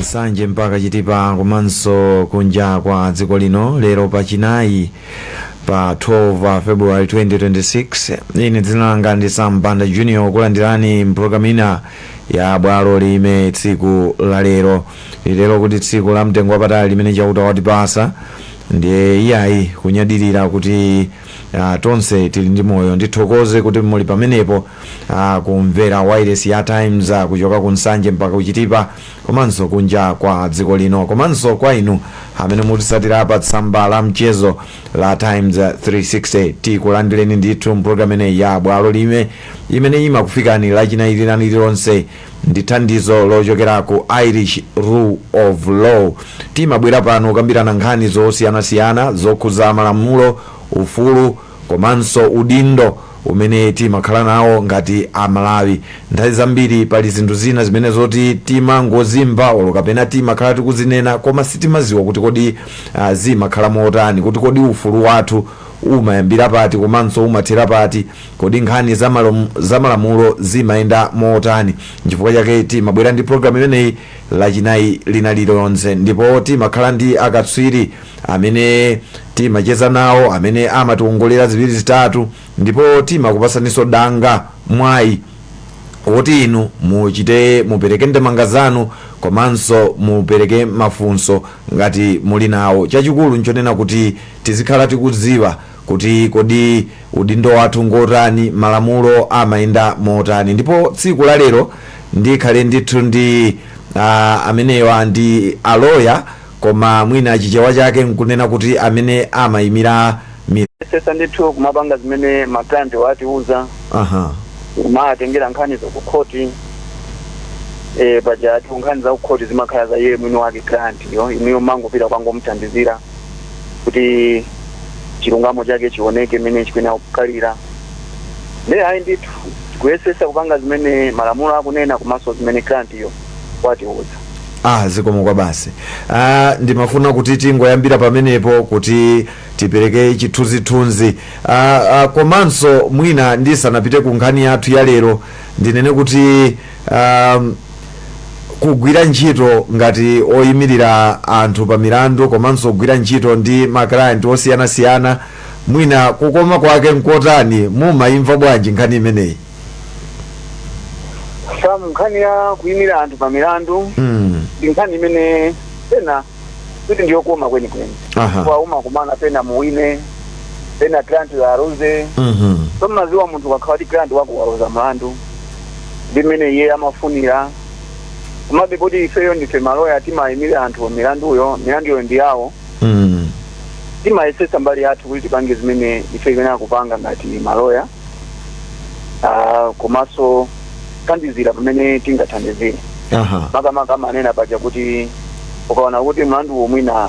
nsanje mpaka chitipa komanso kunja kwa dziko lino lero pachinayi pa 12 February 2026. Ine dzina langa ndi Sambanda Junior kulandirani mpulogalamu ina ya bwalo lime tsiku la lero kuti tsiku la mtengo wapatali limene chauta watipasa ndiye iyayi kunyadirira kuti tonse tili ndi moyo. Ndithokoze kuti muli pamenepo kumvera wireless ya Times kuchoka ku nsanje mpaka kuchitipa komanso kunja kwa dziko lino, komanso kwa inu amene mutisatira pa tsamba la mchezo la Times 360. Tikulandireni ndithu mpulogalamu ya bwalo lime imene imakufikani lachinayi lililonse ndi thandizo lochokera ku Irish Rule of Law. Timabwera pano kukambirana nkhani zosiyanasiyana zokhuza malamulo, ufulu komanso udindo umene timakhala nawo ngati Amalawi. Nthawi zambiri pali zinthu zina zimene zoti timangozimva olo kapena timakhala tikuzinena koma sitimaziwa kuti kodi zimakhala motani, kuti kodi ufulu wathu umayambira pati komanso umathera pati, kodi nkhani za malamulo zimayenda motani. Chifukwa chake timabwera ndi programu imeneyi lachinayi lililonse, ndipo timakhala ndi akatswiri amene timacheza nawo amene amationgolera ziwiri zitatu, ndipo timakupasaninso danga mwayi woti inu mupereke ndemanga zanu komanso mupereke mafunso ngati muli nawo. Chachikulu nchonena kuti tizikhala tikudziwa kuti kodi udindo wathu ngotani, malamulo amayenda motani. Ndipo tsiku la lero ndikhale ndithu ndi amenewa ndi aloya koma mwina chichewa chake nkunena kuti amene amayimira sesa ndithu kumapanga zimene maklante watiuza kumatengera nkhani zakukhoti pajati nkhani za kukhoti zimakhala za iye mwini wake klante inuyo mangopita kwangomuthandizira kuti chilungamo chake chioneke mmene chikwena kukalira. Ndiye ayi ndithu tikuyesesa kupanga zimene malamulo akunena komanso zimene klante iyo watiuza. Zikomo kwa basi. Ndimafuna kuti tingoyambira pamenepo kuti tipereke chithunzithunzi komanso mwina ndisanapite ku nkhani yathu ya lero ndinene kuti kugwira ntchito ngati oyimirira anthu pa milandu komanso kugwira ntchito ndi maklayenti osiyanasiyana mwina kukoma kwake nkotani, mumayimva bwanji nkhani imeneyi? Nkhani ya kuyimira anthu pa milandu nkhani imene pena kuti ndiyokoma kwenikweni kwa umakumana pena muwine pena client yaruze tomaziwa munthu kakhala kuti client wako waruza mlandu ndi mmene iye amafunira. Komabe kuti ifeyo ndife maloya timayimira anthu pa milanduyo ndi yawo timayesesa mbali yathu kuti tipange zimene ife ikenera kupanga ngati maloya komanso thandizira pamene tingathandizire. Makamaka manena paja kuti ukaona kuti mlandu mwina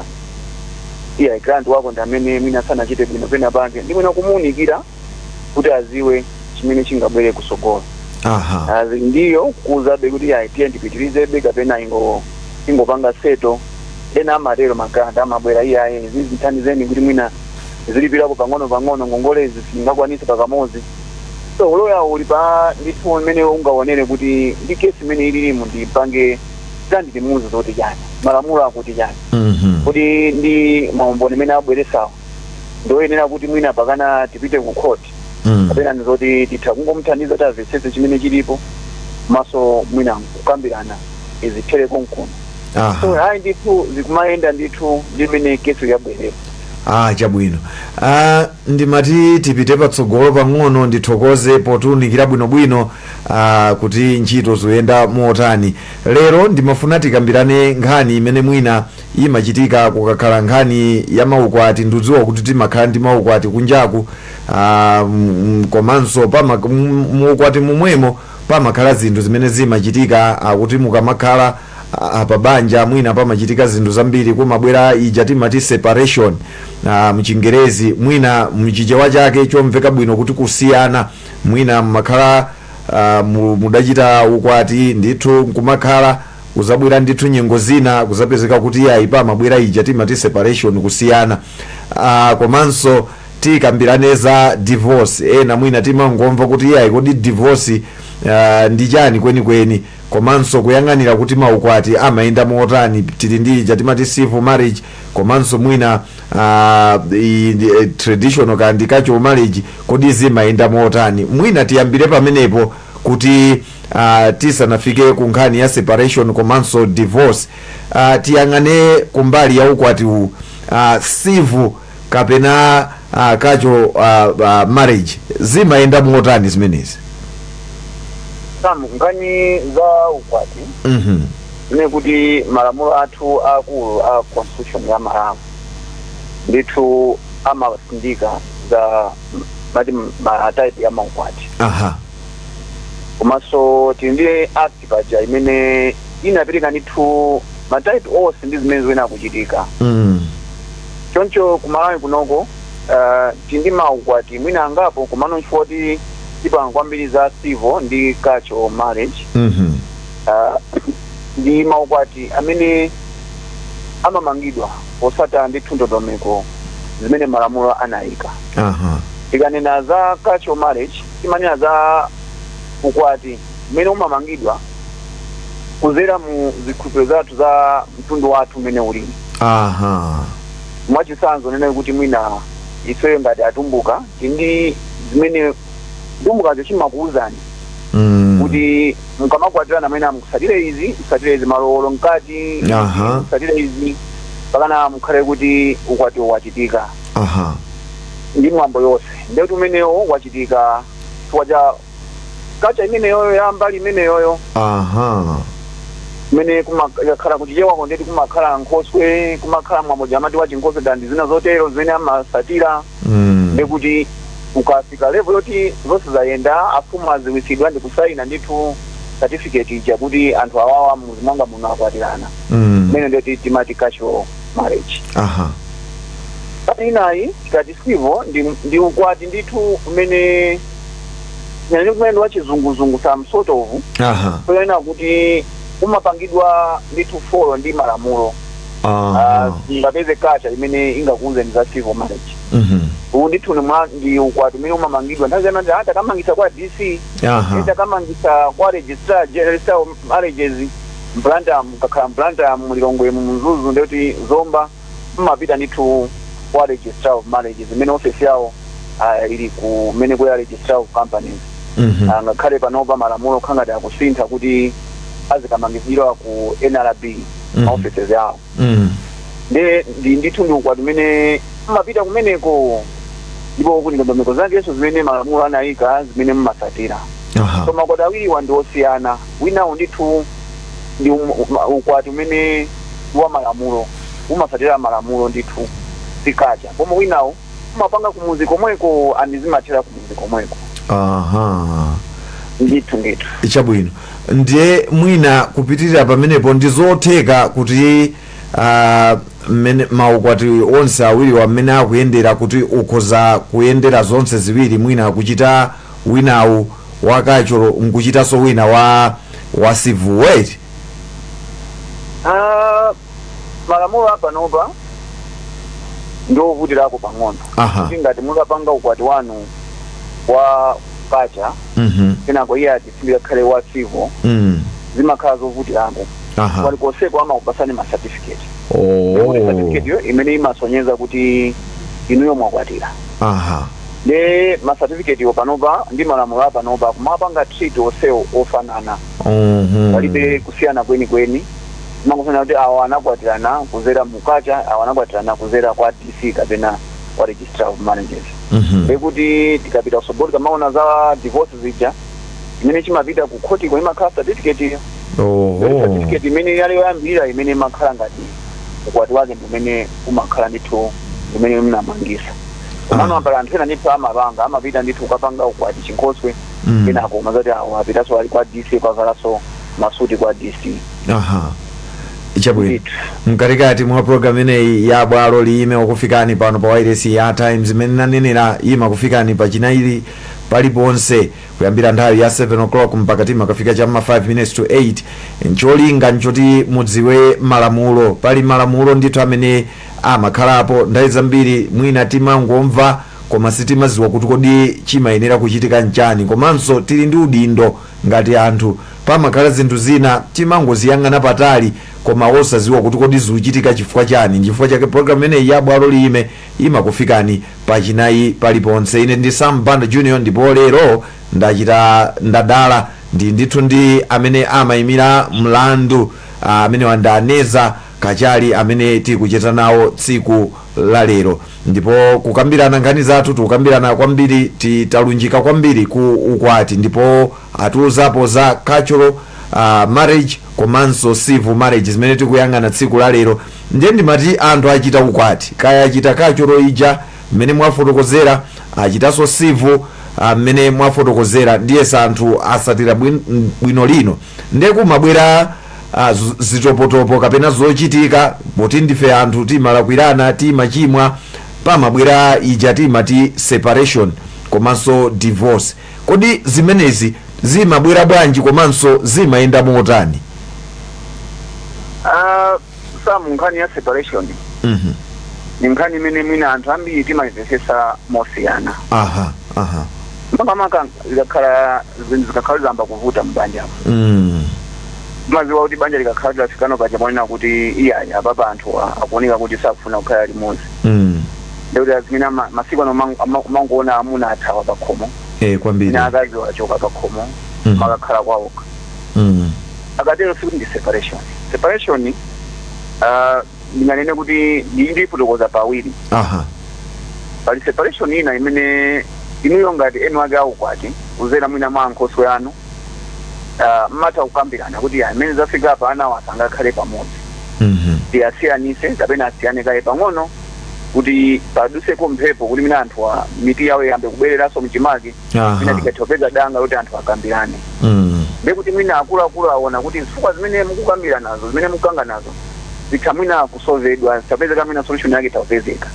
iya client wako ndi amene mwina sanachite bwino pena pake ndi mwina kumuunikira kuti aziwe chimene chingabwere kusogolo. Ndiyo kuuzabe kuti tiye ndipitirizebe kapena ingopanga seto ena amatero makanda amabwera iyaye zizithandizeni kuti mwina zilipirapo pang'ono ngongole zisingakwanise pakamodzi. So uloya uli pa ndithu mmene ungaonere kuti ndi kesi imene ililimu ndipange kandi timuzi zoti chani malamulo akuti chani kuti ndi maumboni imene abweresawo ndoyenera kuti mwina pakana tipite ku court kapena ndizoti titha kungomuthandiza kuti amvetsetse chimene chilipo maso mwina kukambirana izithereko mkuno. So hayi ndithu zikumayenda ndithu ndi mmene kesi yabwerera. Chabwino. Ndimati tipite patsogolo pang'ono ndithokoze potunikira bwinobwino kuti ntchito zoyenda motani. Lero ndimafuna tikambirane nkhani imene mwina imachitika kukakhala nkhani ya maukwati. Ndidziwa kuti timakhala ndi maukwati kunjaku komanso muukwati momwemo pamakhala zinthu zimene zimachitika kuti mukamakhala pabanja mwina pamachitika zinthu zambiri kumabwera ija timati separation mchingerezi, mwina mchichewa chake chomveka bwino kuti kusiyana, mwina makhala mudachita ukwati ndithu nkumakhala kuzabwera ndithu nyengo zina kuzapezeka kuti ayi pamabwera ija timati separation kusiyana. Komanso tikambirane za divorce ena mwina timangomva kuti iyayi kodi divorce ndi chani kwenikweni komanso kuyang'anira kuti maukwati amayenda motani tili ndi chatimati civil marriage komanso mwina traditional kandi cultural marriage kodi zimayenda motani mwina tiyambire pamenepo kuti tisanafike ku nkhani ya separation komanso divorce tiyang'ane kumbali ya ukwati civil kapena cultural marriage zimayenda motani zimenezi nkhani za ukwati ine kuti malamulo athu akulu a constitution ya Malawi ndithu amasindika za mati type ya maukwati komanso tili ndi act paja imene inapereka ndithu matype onse ndi zimene zikuyenera kuchitika choncho ku Malawi kunoko tili ndi maukwati mwina angapo komano chifukwa kuti tipanga kwambiri za civil ndi cultural marriage ndi maukwati amene amamangidwa posata ndithu ndondomeko zimene malamulo anayika tikanena za cultural marriage timanena za ukwati mmene umamangidwa kuzera mu zikhulupiriro zathu za mtundu wathu mmene ulili mwachitsanzo nena kuti mwina ifeyo ngati atumbuka ndi zimene tumbukazo chimakuuzani kuti mkamakwatirana amene mukusatire izi malowolo mkati musatire izi pakana mukhale kuti ukwati wachitika ndi mwambo yonse ndekuti umenewo wachitika chifukwa cha kacha imeneyoyo ya mbali imeneyoyo imene kumakhala kuchichewako ndeti kumakhala nkhoswe kumakhala mwambo jamati wachinkhoswe dandi zina zotero zimene amasatira ndekuti ukafika level yoti zonse zayenda afumu aziwisidwa ndi kusaina ndithu certificate ija kuti anthu awawa muzimanga muno akwatirana imene ndeti timati cultural marriage kati inayi tikati civil ndi ukwati ndithu umene nyani kumene wachizunguzungu some sort of kuyenera kuti umapangidwa ndithu follow ndi malamulo ngapeze kacha imene ingakuuzeni za civil marriage ndithu ndi ukwati umene umamangidwa nthawi zina hata kamangisa kwa DC hata kamangisa kwa registrar marriages kakhala mulilongwe mzuzu ndikuti zomba mmapita ndithu kwa registrar of marriages imene office yawo ili kumene kuya registrar of companies ngakhale panopa malamulo khangati akusintha kuti azikamangizidwa ku NRB offices yawo ndithu ndi ukwati umene mmapita kumeneko ndipo kuti ndondomeko zakenso zimene malamulo anayika zimene mmasatira so makwati awiriwa ndi osiyana winawo ndithu ndi ukwati umene wa malamulo umasatira malamulo ndithu sikacha pomwe winawo umapanga kumuzi komweko andizimathera kumuzi komweko ndithu ichabwino ndiye mwina kupitirira pamenepo ndizotheka kuti maukwati onse awiri amene akuyendera kuti ukhoza kuyendera zonse ziwiri mwina akuchita winawu wakacho nkuchitanso wina wa civil wait malamulo apanopa ndovutirako pang'ono kuti ngati mukapanga ukwati wanu wa kacha kenako iye atisimbira khale wa civil zimakhala zovutirako walikoseko amakupasani ma certificate certificate yo imene imasonyeza kuti inuyo mwakwatira de ma certificate yo panopa ndi malamulo apanopa kumapanga treat onsewo ofanana palibe kusiyana kwenikweni mangosana kuti awa anakwatirana kuzera mukacha awa anakwatirana kuzera kwa DC kapena kwa registrar of marriages ekuti tikapita kusoboti kamaona za divorce zija imene chimapita ku khoti kwa imakhala certificate iyo certificate imene yaliyoyambira imene makhala ngati ukwati wake ndimene umakhala ndithu imene mnamangisa komano ambala anthu ena ndithu amapita ndithu ukapanga ukwati chinkhoswe kenako mazati awo apitaso ali kwa DC kwavalaso masuti kwa DC ichabwino mkatikati mwa program ineyi ya bwalo liime okufikani pano pa wireless ya times imene nanenera ima kufikani pa chinaili paliponse kuyambira nthawi ya 7 o'clock mpaka tima kafika chamma 5 minutes to 8 ncholinga nchoti mudziwe malamulo pali malamulo ndithu amene amakhalapo nthawi zambiri mwina timangomva koma sitimaziwa kuti kodi chimayenera kuchitika nchani, komanso tili ndi udindo ngati anthu pamakhala zinthu zina timangoziyang'ana patali koma osaziwa kuti kodi zikuchitika chifukwa chani. Chifukwa chake program imeneyi ya Bwalo Liyime imakufikani pachinayi paliponse. Ine ndi Sam Banda Junior, ndipo lero ndadala ndithu ndi amene amayimira mlandu amene wandaneza Kachali amene tikucheza nawo tsiku la lero, ndipo kukambirana nkhani zathu tukambirana kwambiri, titalunjika kwambiri ku ukwati, ndipo atiuzapo za cultural marriage komanso civil marriage zimene tikuyang'ana tsiku la lero. Ndiye ndimati anthu achita ukwati, kaya achita cultural ija mmene mwafotokozera, achitanso civil mmene mwafotokozera, ndiye anthu asatira bwino lino. Ndiye kumabwera zitopotopo kapena zochitika poti ndife anthu timalakwirana, timachimwa, pamabwera ija timati separation komanso divorce. Kodi zimenezi zimabwera bwanji komanso zimayenda motani? Sam, nkhani ya separation ni nkhani imene mwina anthu ambiri timazipesesa mosiyana. Makamaka zikakhala zamba kuvuta mbanja. Maziwa kuti banja likakhala lafikano pachamonena kuti iya apapa anthu akuoneka kuti sakufuna kukhala limodzi. Ndekuti azimina masiku ano mangoona amuna athawa pakhomo. Kwambiri. Ina akazi wachoka pakhomo. Makakhala kwawoka. Akatero siku ndi separation. Separation ndinganene kuti ndi fotokoza pawiri. Pali separation ina imene inuyo ngati enu ake aukwati uzera mwina mwankhoso yanu mata ukambirana kuti amene zafika apa ana wasangakhale pamodzi. Tiyasiyanise kapena asiyane kaye pang'ono kuti paduseko mphepo kuti mina anthu miti yawo yambe kubwereranso mchimake, mina tikatopeza danga kuti anthu akambirane. Ndekuti mina akuluakulu aona kuti zifukwa zimene mukukambira nazo, zimene mukanga nazo zithamwina kusolvedwa, sapezeka mina solution yake itapezeka.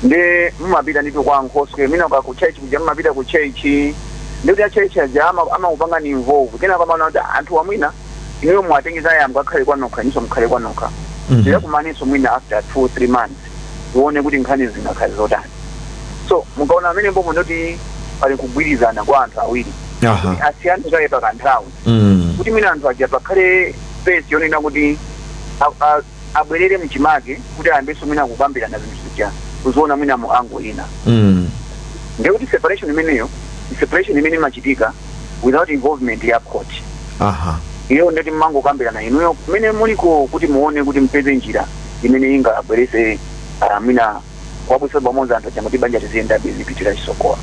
Nde mumapita ndipo kwa nkhoso, mina ukakuchechi kuja mumapita kuchechi, ndikuti ya chechi aja ama upanga ni involve. Kena kwa maana anthu wamwina iniyo mwatengeza ya mkakhale kwa noka, niso mkhale kwa noka. Ndira kumaniso mwina after 2-3 months uone kuti nkhani zingakhale zotani. So mukaona amene mbomo ndoti pali kugwirizana kwa anthu awiri. Asiyani kaye pakanthawi. Kuti mina anthu aja pakhale space yonena kuti abwerere mchimake kuti ayambeso mina kukambirana zinthu zija kuziona mwina mu angle ina. Ndekuti separation imeneyo separation imene imachitika without involvement ya court. Iyo ndeti mmango kambirana inuyo mene muliko kuti muone kuti mpeze njira imene ingabwerese mina kwabwisa pamodzi anthu achama kuti banja tiziyenda bizipitira chisokowa.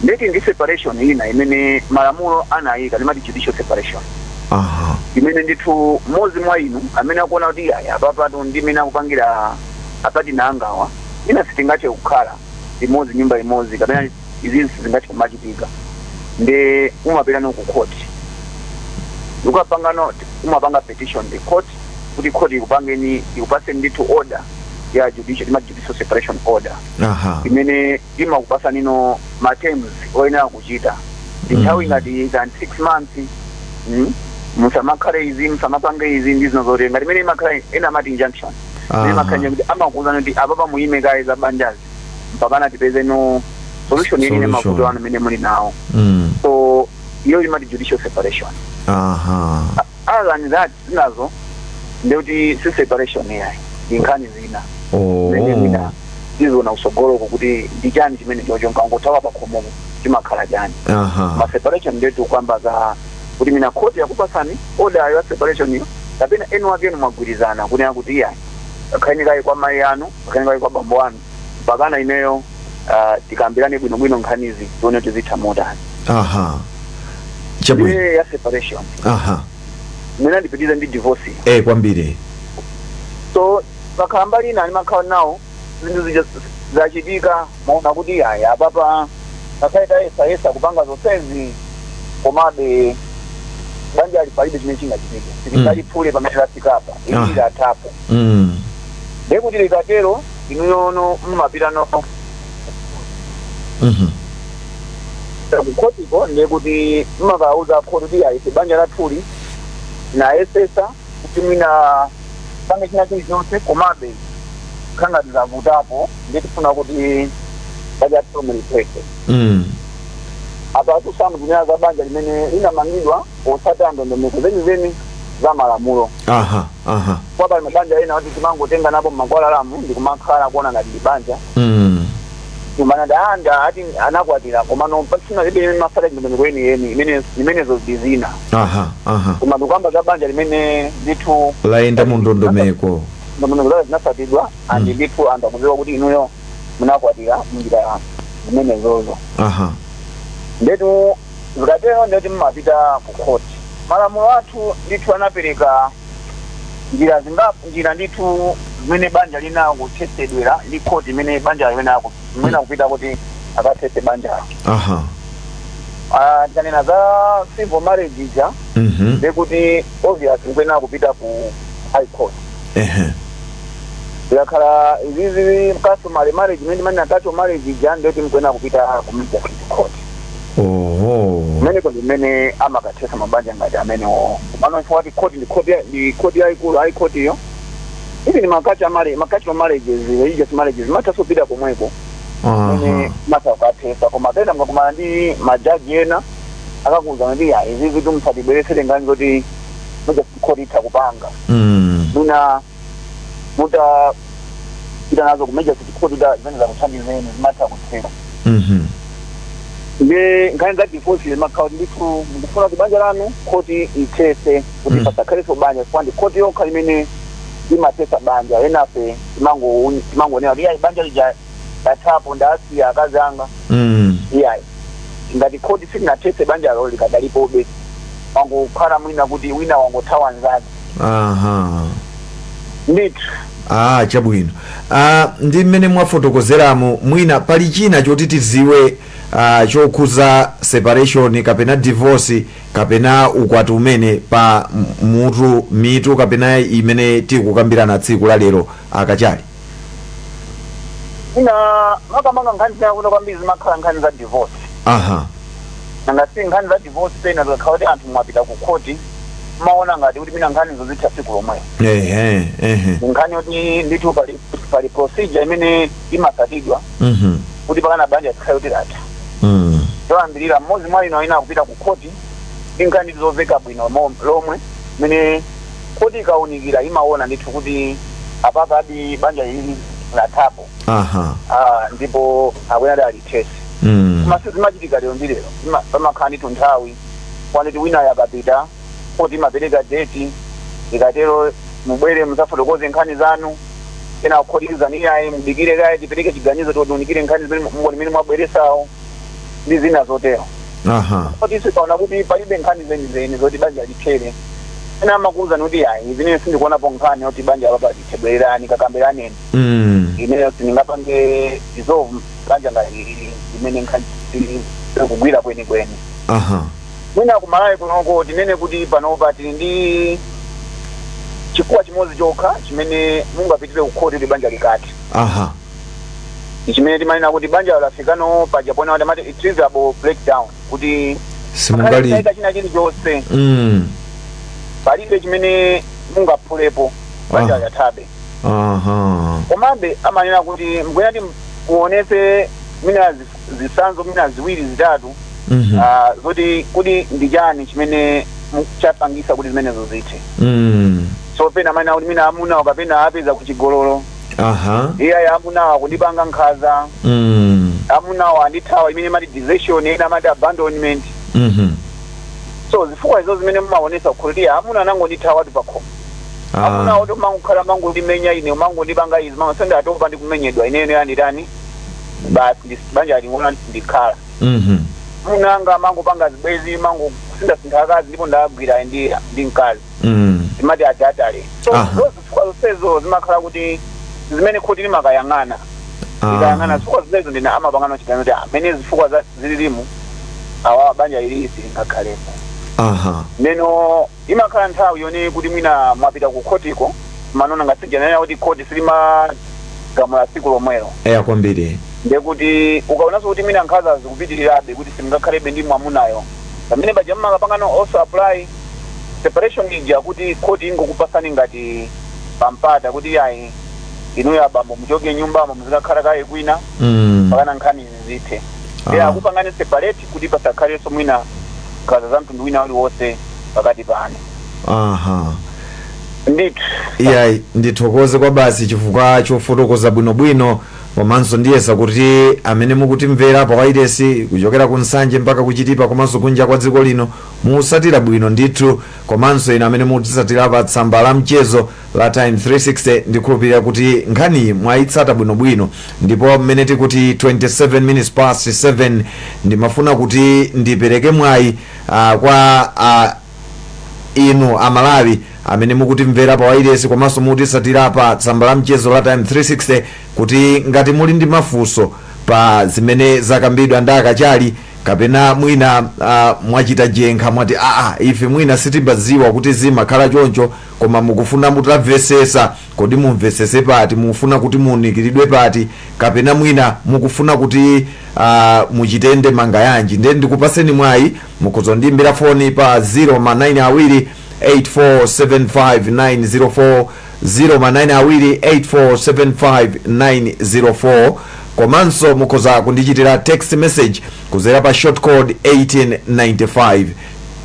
Ndeti ndi separation ina imene malamulo anayika limati judicial separation. Imene ndithu mmodzi mwa inu amene akuona kuti apapatu ndi imene akupangira apati na angawa ina sitingathe kukhala imodzi nyumba imodzi kapena izinsi zingati kumachitika, nde umapita no ku court. Ukapanga note umapanga petition the court kuti court ikupangeni ikupase ndithu order ya judicial separation order. Imene imakupasa nino ma terms oyenera kuchita. Nthawi ngati 6 months musamakhale izi musamapange izi ndi zinozotenga ngati imene imakhala ena amati injunction. Imakhala kuti amakuuzana kuti apapa muime kaye za banjazi mpakana tipeze no solution yene makuto anu mene muli nawo. So iyo imati judicial separation. Other than that zinazo ndeuti si separation yayi inkhani zina. Mene mina izo na usogolo kuti ndijani chimene chocho nkangotawa pakhomo chimakhala jani. Ma separation ndetu kwamba za kuti mina court yakupasani order ya separation hiyo kapena enu again mwagwirizana kuti yayi akhani kaye kwa mai anu akhani kaye kwa bambo anu mpakana ineyo tikambirane bwino nkhanizi tione tizitha motani. Chabwe ya separation. Mina ndipitiza ndi divorce. Kwambiri. So bakambali na makhawa nawo zinthu zachitika maona kuti yaya apapa akaita esa kupanga zonsezi komabe banja alipalibe chimene chingachitika. Tikali phule pamene lafikapa ili atapo. Ndekuti likatero inuyono mumapita no. Kukotiko ndekuti mmakauza khoti ya banja lathuli na esesa kuti mina pange china chilichonse komabe khanga tizavutapo nditifuna kuti baja tumulipweke apa atusamu tunyaza banja limene linamangidwa osata ndondomeko zeni za malamulo. Kwa bali mabanja ina watu timango tenga nabo magwala lamu ndi kumakhala kuona ngati banja kumana daanda ati anakwatira komano pasina libe mafala ndondomeko yeni imene zo dizina kumadu kwamba za banja limene litu laenda mu ndondomeko zinasatidwa andi litu anda kuziwa kuti inuyo munakwatira munjira imene zozo ndetu zikatero ndeti mmapita ku court. Malamulo athu ndithu anapereka njira ndithu zimene banja lina kutestedwera ndi court imene banja limene kupita kuti akateste banja. Tikanena za civil marriage ija ndekuti obviously nkwena kupita ku high court. Yakhala izizi customary marriage imene mani akacho marriage ija ndeti nkwena kupita ku magistrate court. Mene kwa mene ama katesa mabanja ngati amene mano ifuati court ni court ya ikulu high court yo. Hivi ni makacha marriages mata sopida kumweko. Mene mata katesa kwa matenda mga kumandi majaji yena akakuza ndi ya hizi vitu msatibelesele ngani zoti mja court itakupanga. Nuna muta kita nazo kumeja court da zeni za kuchandi zeni mata kutesa. Nge ngani za divorce makaundi ndifu mkufuna kubanja lanu koti itese kuti pasakale so banja kwandi koti yoka imene imatesa banja enafe imango ne ali banja lija atapo ndasi akazanga ngati koti sina tese banja lo likadalipo be wangu khala mwina kuti wina wangu tawanzazi nditu chabwino ndi mmene mwafotokozeramo mwina pali china choti tiziwe chokuza separation kapena divorce kapena ukwati umene pa mitu kapena imene tikukambirana tsiku la lero akachali makamanga nkhani zakuti kwambiri zimakhala nkhani za divorce ngati nkhani za divorce pena zakhaoti anthu mwapita ku court maona ngati kuti mina nkhani zozitha tsiku lomwe nkhani yoti ndithu pali procedure imene imasatidwa kuti pakana banja tikhale kuti latha toyambirira mmodzi mwa ino ayina kupita ku koti nkhani zoveka bwino lomwe mene koti ikaunikira imaona ndithu kuti apapa adi banja ili lathapo ndipo akwena dali test zimachitika lero ndi lero pamakhala ndithu nthawi kwaniti wina yakapita koti imapereka date ikatero mubwere muzafotokoze nkhani zanu ena kukholikiza niyayi mudikire kaye tipereke chiganizo kuti unikire nkhani zimene mwabweresawo ndi zina zotero koti isu kaona kuti palibe nkhani zeni zoti banja lithere ena amakuuza kuti yayi zimene sindikuonapo nkhani yoti banja apapa litebwererani kakamberaneni ineyo sindingapange dissolve banja ngati imene nkhani kugwira kwenikweni mwina kumalawi kunoko tinene kuti panopa tili ndi chikuwa chimodzi chokha chimene mungapitire kukhoti kuti banja likati chimene timanena kuti banja lafikano pa Japani wati amati irreversible breakdown kuti simungali china chilichonse palibe chimene mungaphulepo banja yathabe komabe amanena kuti mkwena ti muonese mina zisanzo mina ziwiri zitatu zoti kuti ndijani chimene chapangisa kuti zimenezo zithe so pena amanena kuti mina amuna wakapena apeza kuchigololo iya amuna wakundipanga nkhaza amuna wandithawa imene mati desertion ena mati abandonment so zifukwa izo zimene mumaonesa kuti amuna anangondithawa watu pakhomo amuna woti mangukhala mangondimenya ine mangondipanga izi mangasenda atopa ndikumenyedwa ineyo yanditani basi banja liona ndikhala munanga mangopanga zibwezi sinthakazi ndipo ndagwira ndi mkazi imati adatale so zifukwa zonsezo zimakhala kuti zimene khoti limakayang'ana ikayang'ana zifukwa zilezo ndina amapangano chikano kuti amene zifukwa zililimu awa banja ilisi lingakhalepo neno imakhala nthawi yone kuti mwina mwapita ku khotiko manona ngasijanena kuti khoti silimagamula tsiku lomwelo kwambiri ndekuti ukaonanso kuti mwina nkhaza zikupitirirabe kuti simungakhalebe ndi mwamunayo pamene baja mmakapangano also apply separation ija kuti khoti ingokupasani ngati pampata kuti yayi inuyo abambo muchoke nyumba muzikakhala kaye kwina pakana nkhani zithe era akupangani separate kuti pasakhaleso mwina kaza za mtundu wina uliwonse pakati pano. Ndithu iya ndithokoze kwa basi chifukwa chofotokoza bwinobwino komanso ndiyesa kuti amene mukutimvera pa wailesi kuchokera ku Nsanje mpaka kuchitipa komanso kunja kwa dziko lino musatira bwino ndithu, komanso ina amene mutisatira pa tsamba la mchezo la Time 360 ndikhulupirira kuti nkhani mwayitsata bwinobwino. Ndipo mmene tikuti 27 minutes past 7 ndimafuna kuti ndipereke mwayi kwa inu amalawi amene mukutimvera pa wailesi komanso mutisatira pa tsamba la mchezo la Time 360 kuti ngati muli ndi mafunso pa zimene zakambidwa ndi akachali kapena mwina mwachita jenkha mwati ife mwina sitibaziwa kuti zimakhala choncho koma mukufuna mutamvesesa kodi mumvesese pati, mufuna kuti muunikiridwe pati, kapena mwina mukufuna kuti muchitende manga yanji, ndiye ndikupaseni mwayi mukuzondimbira foni pa 092 8475904 092 komanso mukoza kundichitira text message kuzera pa short code 1895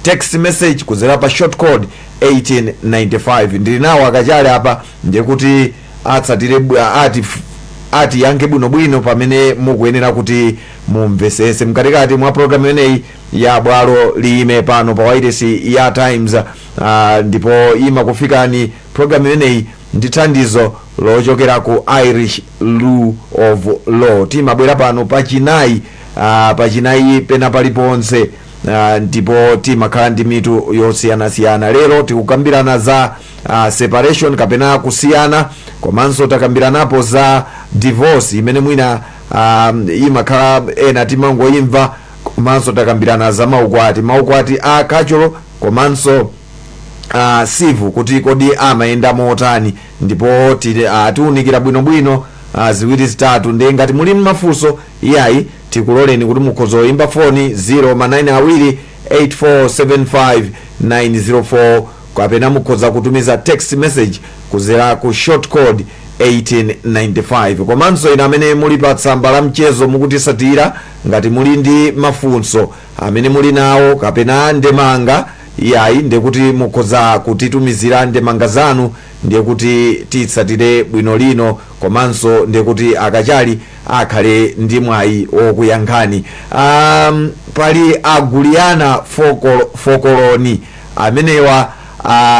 text message kuzera pa short code 1895. ndili nawo akachale apa ndiye kuti atsatire ati yanke bwinobwino pamene mukuyenera kuti mumvesese mkatikati mwa program imeneyi ya bwalo liime pano pa wailesi ya Times. Ndipo imakufikani program imeneyi ndi thandizo lochokera ku Irish Rule of Law. Timabwera pano pachinayi pena paliponse, ndipo timakhala ndi mitu yosiyanasiyana. Lero tikukambirana za separation kapena kusiyana, komanso takambiranapo za divorce imene mwina imakhala ena timangoimva, komanso takambirana za maukwati akacholo komanso sivu kuti kodi amayenda motani, ndipo tiunikira bwinobwino ziwiri zitatu. ndiye ngati muli mafunso iyayi tikuloleni kuti mukhozoimba foni 092 8475904 kapena mukhoza kutumiza text message kuzera ku short code 1895. komanso ina amene muli pa tsamba la mchezo mukutisatira ngati muli ndi mafunso amene muli nawo kapena ndemanga iyayi ndiye kuti mukhoza kutitumizira ndemanga zanu, ndiye kuti titsatire bwino lino, komanso ndiye kuti akachali akhale ndi mwayi wokuyankhani. Pali Aguliana Fokoloni amenewa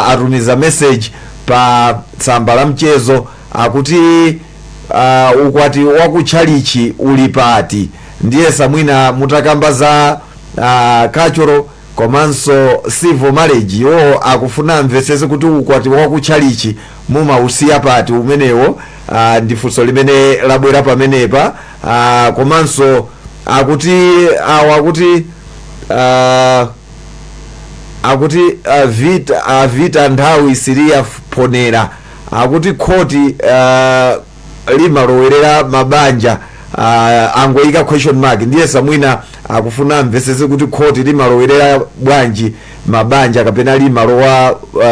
atumiza message pa tsamba la mchezo akuti ukwati wakutchalichi uli pati, ndiye samwina mutakamba za kachoro komanso civil marriage yo akufuna mvesese kuti ukwati wakutchalichi mumausiya pati umenewo. Ndifunso limene labwera pamenepa. Komanso akuti vita nthawi siriya ponera, akuti khoti limalowerera mabanja angoyika question mark, ndiye samwina akufuna mvesese kuti khoti limalowerera bwanji mabanja kapena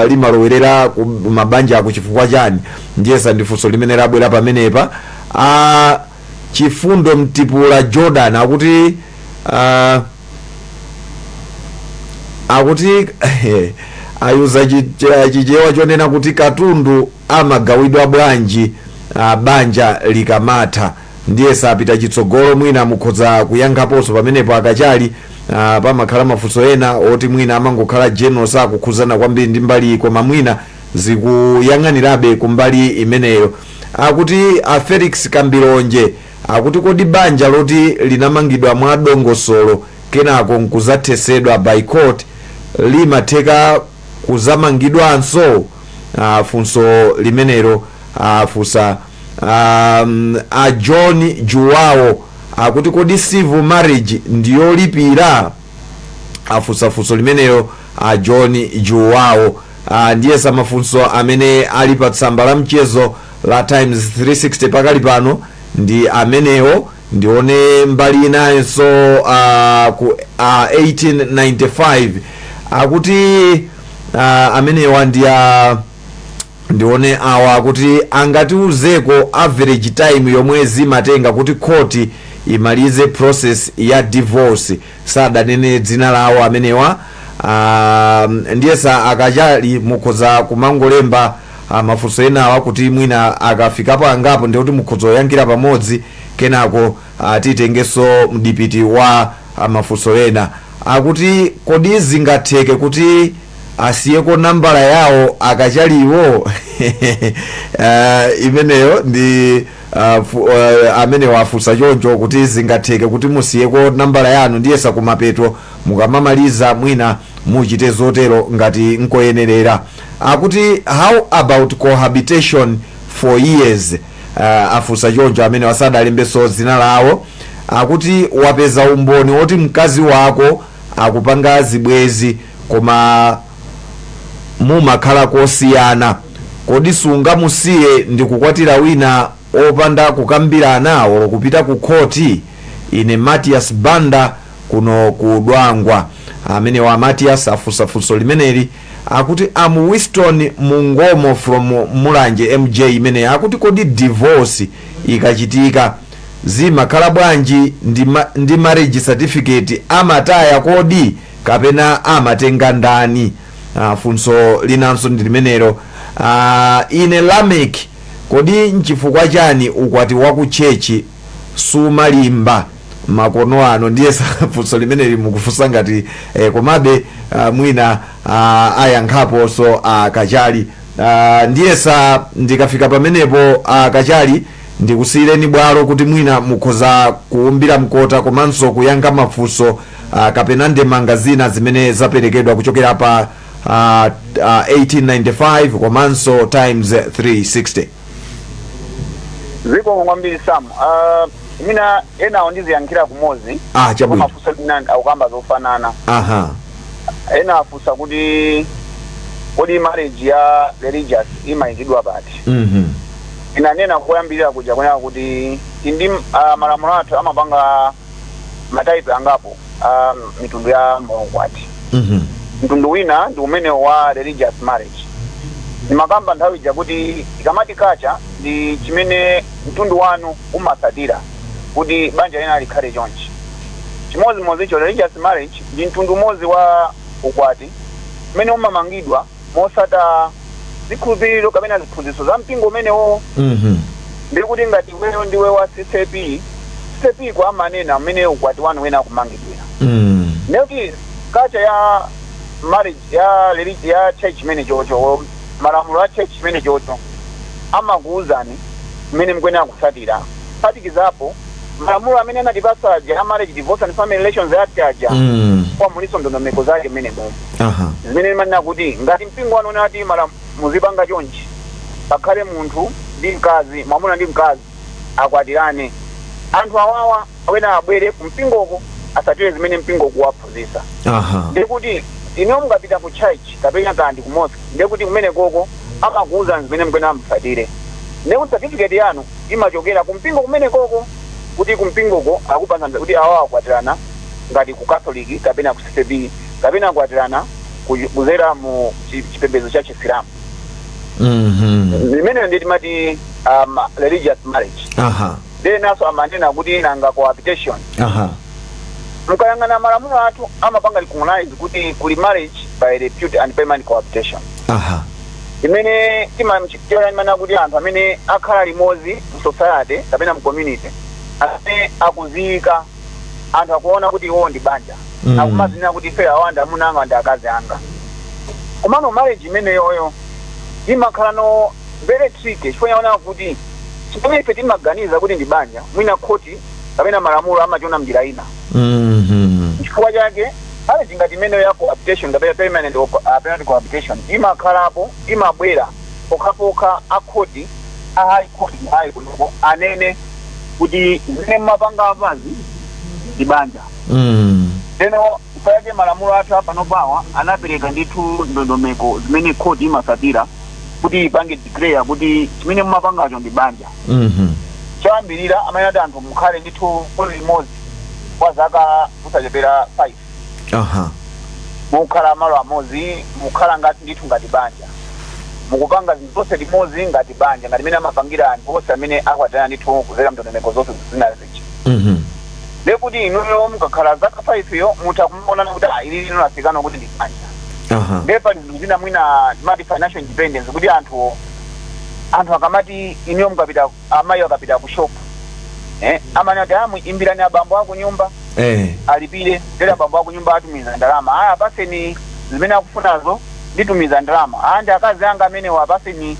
limalowerera mabanja akuchifukwa chani, ndiye sandifunso limene labwera pamenepa. Chifundo Mtipula Jordan akuti ayuza chichewa chonena kuti katundu amagawidwa bwanji banja likamatha, ndiye sapita chitsogolo. Mwina mukhoza kuyankhaponso pamenepo akachali. Pamakhala mafunso ena oti mwina amangokhala general sakukhuzana kwambiri ndi mbali, koma mwina zikuyang'anirabe kumbali imeneyo. Akuti Felix Kambilonje akuti kodi banja loti linamangidwa mwa dongosolo kenako nkuzathesedwa by court limatheka kuzamangidwanso? Funso limenero afusa John Juwao akuti kodi civil marriage ndiyolipira? Afusa funso limenero John Juwao. Ndiye samafunso amene ali pa tsamba la mchezo la Times 360 pakali pano ndi amenewo. ndione mbali inanso ku 1895 akuti amenewa ndi ndione awa kuti angatiuzeko average time yomwe zimatenga kuti court imalize process ya divorce. Sadanene dzina lawo amenewa. Ndiyesa akachali mukhoza kumangolemba mafunso enawa kuti mwina akafikapo angapo ndikuti mukhoza oyankhira pamodzi kenako titengeso mdipiti wa mafunso ena akuti kodi zingatheke kuti asiyeko nambala yawo akachaliwo. Imeneyo ndi amene wafunsa choncho kuti zingatheke kuti musiyeko nambala yanu ndiyesa kumapeto mukamamaliza mwina muchite zotero ngati nkoyenerera. Akuti how about cohabitation for years? Afunsa choncho amene wasadalembeso dzina lawo. Akuti wapeza umboni woti mkazi wako akupanga zibwezi koma mumakhala kosiyana, kodi sungamusiye ndi kukwatira wina opanda kukambirana nawo kupita ku khoti? Ine Matias Banda kuno kudwangwa. Amene wa Matias afunsafunso limeneli. Akuti am Winston Mungomo from Mulanje MJ imene akuti kodi divorce ikachitika zimakhala bwanji ndi marriage certificate amataya kodi kapena amatenga ndani? Funso linanso ndi limenelo. Ine Lamek kodi nchifukwa chani ukwati wa ku chechi sumalimba makono ano? Ndiye funso limeneli mukufunsa ngati komabe mwina ayankhapo so akachali. Ndiyesa ndikafika pamenepo akachali ndikusiyireni bwalo kuti mwina mukhoza kuumbira mkota komanso kuyankha mafunso kapena ndemanga zina zimene zaperekedwa kuchokera pa 1895 komanso times 360. Ziko ngwambiri Sam. Mina ena ndiziyankhira kumozi. Chabwino. Mafunso dinani akukamba zofanana. Ena afusa kuti kodi marriage ya religious imayikidwa bati. Inanena kuyambirira kuja kwena kuti ndi malamulo athu amapanga mataipe angapo mitundu ya maukwati. Mtundu wina ndi umene wa religious marriage. Nimakamba nthawi ija kuti ikamati kacha ndi chimene mtundu wanu umasatira kuti banja lina likhale chonchi. Chimodzimodzi cho religious marriage ndi mtundu umodzi wa ukwati umene umamangidwa mosata zikhulupiriro kapena ziphunzitso za mpingo umenewo. Ndiri kuti ngati wewe ndiwe wa CCP kwa manena umene ukwati wanu wena kumangidwira. Nekuti kacha ya marriage ya religion ya church imene chocho malamulo ya church imene chocho amakuuzani mmene mkwena kusatira. Phatikizapo malamulo amene anatipasa ya marriage, divorce and family relations act aja kwa muliso ndondomeko zake mmene momwe. Zimene manena kuti ngati mpingo wanu unati muzipanga chonchi pakhale munthu ndi mkazi, mwamuna ndi mkazi akwatirane, anthu awawa awena abwere kumpingoko asatire zimene mpingo kuwaphunzitsa. Ndiri kuti ino mungapita ku church kapena kandi ku mosque ndiri kuti kumene koko amakuuza zimene mkwena msatire. Ndiri kuti certificate yanu imachokera kumpingo kumene koko kuti kumpingoko akupasa kuti awawa akwatirana ngati ku Catholic kapena ku CCP kapena akwatirana kuzera mu chipembedzo cha Chisilamu. Zimene nditi mati religious marriage. Then naso amanena kuti nanga cohabitation. Mukayangana malamulo athu amapanga recognize kuti kuli marriage by repute and permanent cohabitation. Imene timachikira kuti anthu amene akhala limodzi mu society kapena mu community amene akuzika anthu akuona kuti iwo ndi banja. Akumazina kuti ife awanda munanga ndi akazi anga. Komano marriage imene yoyo imakhala no very tricky. Chifukwa yaona kuti chimene ife timaganiza kuti ndi banja mwina khoti kapena malamulo amachona mjira ina. Chifukwa chake marriage ngati imene ya cohabitation kapena permanent cohabitation imakhalapo imabwera pokapoka akhoti high court kuno anene kuti zimene mapanga apazi ndi banja. Teno ifayake malamulo athu pano pawa anapereka ndithu ndondomeko zimene court imasatira kuti ipange declare kuti chimene mumapangacho ndi banja. Choyambirira amayenda anthu mukhale ndithu limodzi kwa zaka kusachepera 5. Mukhala malo amodzi mukhala ngati ndithu ngati banja. mukupanga zinthu zonse limodzi ngati banja ngati mene amapangira anthu onse amene akwatana ndithu kuzera mndondomeko zonse zina zichi lekuti inuyo mukakhala zaka 5 yo mutha kumaonana kuti ili lino lafikana kuti ndi banja ndepa zinthu zina mwina timati financial independence kuti anthu akamati inuyo mukapita amayi akapita ku shop amani ati imbirani abambo ako nyumba alipire ndere abambo ako nyumba atumiza ndalama apaseni zimene akufunazo nditumiza ndalama andi akazi anga amene wapaseni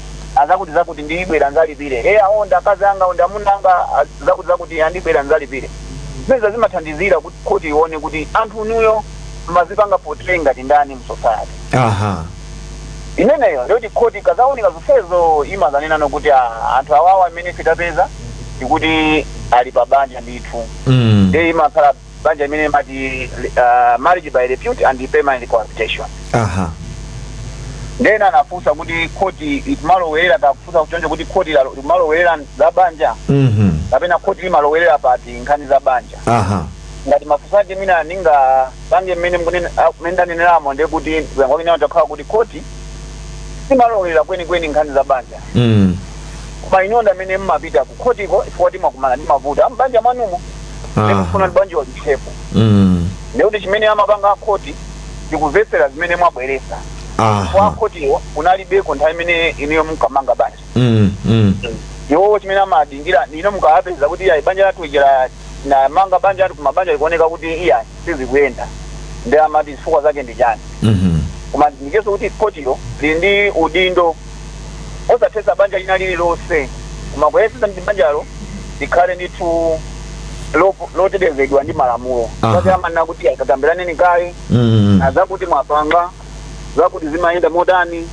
zakuti ndibwera nzalipire aonda akazi anga onda munanga zakuti andibwera nzalipire zimene zimathandizira kuti ione kuti anthu nuyo mazipanga portray ngati ndani mu society imeneyo ndikuti khoti kazaoneka zofezo imazanena nokuti anthu awawa amene fitapeza ndikuti ali pa banja ndithu ndiye imakhala banja imene mati marriage by repute and permanent cohabitation ndena anafunsa kuti khoti imalowelera kakufunsa kuchonja kuti khoti limalowelera za banja kapena khoti limalowerera pati nkhani za banja ngati mafunso ake mina ninga pange mmene ndanenelamo ndiye kuti yango ine watakhala kuti khoti limalowelera kwenikweni nkhani za banja koma inonda amene mmapita ku khotiko ifika timakumana ndi mavuto ambanja mwanumo ndikufuna banja walichepo ndikuti chimene amapanga khoti ndikuvesera zimene mwabweresa kwa khotiwo unalibeko nthawi imene inuyo mukamanga banja iwo chimene amadingira ino mukapeza kuti banja lathu ijera na manga banja lathu kumabanja likuoneka kuti iya sizikuyenda ndi amati zifukwa zake ndi chani koma ndikeso kuti khotiyo lili ndi udindo osathetsa banja lina lililonse koma kuyesesa ndi banjalo likhale ndithu lotetezedwa ndi malamulo kuti amanena kuti akakambiraneni kale na zakuti mwapanga zakuti zimayenda modani